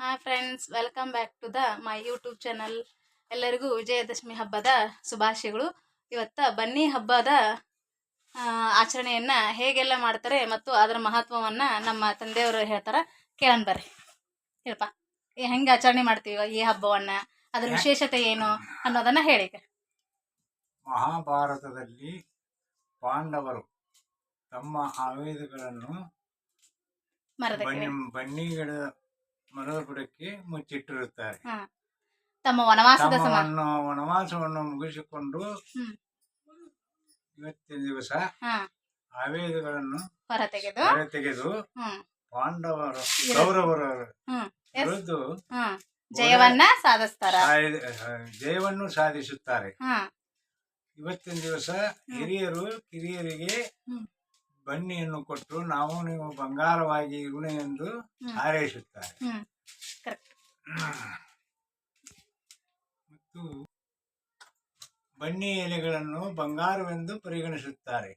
Hi friends, welcome back to the my YouTube channel. ಎಲ್ಲರಿಗೂ ವಿಜಯದಶಮಿ ಹಬ್ಬದ ಶುಭಾಶಯಗಳು. ಇವತ್ತು ಬನ್ನಿ ಹಬ್ಬದ ಆಚರಣೆಯನ್ನು ಹೇಗೆಲ್ಲ ಮಾಡ್ತಾರೆ ಮತ್ತು ಅದರ ಮಹತ್ವವನ್ನು ನಮ್ಮ ತಂದೆಯವರು ಹೇಳ್ತಾರೆ. ಕೇಳೋಣ ಬರ್ರಿ. ಹೇಳಪ್ಪ, ಹೆಂಗೆ ಆಚರಣೆ ಮಾಡ್ತೀವಿ ಈ ಹಬ್ಬವನ್ನು, ಅದರ ವಿಶೇಷತೆ ಏನು ಅನ್ನೋದನ್ನು ಹೇಳಿ. ಮಹಾಭಾರತದಲ್ಲಿ ಪಾಂಡವರು ತಮ್ಮ ಆಯುಧಗಳನ್ನು ಬನ್ನಿಗಳ ಮರದ ಬುಡಕ್ಕೆ ಮುಚ್ಚಿಟ್ಟಿರುತ್ತಾರೆ. ತಮ್ಮ ವನವಾಸವನ್ನು ಮುಗಿಸಿಕೊಂಡು ಇವತ್ತಿನ ದಿವಸ ಆಯುಧಗಳನ್ನು ಹೊರತೆಗೆದು ಪಾಂಡವರು ಕೌರವರ ವಿರುದ್ಧ ಜಯವನ್ನು ಸಾಧಿಸುತ್ತಾರೆ. ಇವತ್ತಿನ ದಿವಸ ಹಿರಿಯರು ಕಿರಿಯರಿಗೆ ಬನ್ನಿಯನ್ನು ಕೊಟ್ಟು ನಾವು ನೀವು ಬಂಗಾರವಾಗಿ ಇರುಣ ಎಂದು ಹಾರೈಸುತ್ತಾರೆ. ಮತ್ತು ಬನ್ನಿ ಎಲೆಗಳನ್ನು ಬಂಗಾರವೆಂದು ಪರಿಗಣಿಸುತ್ತಾರೆ.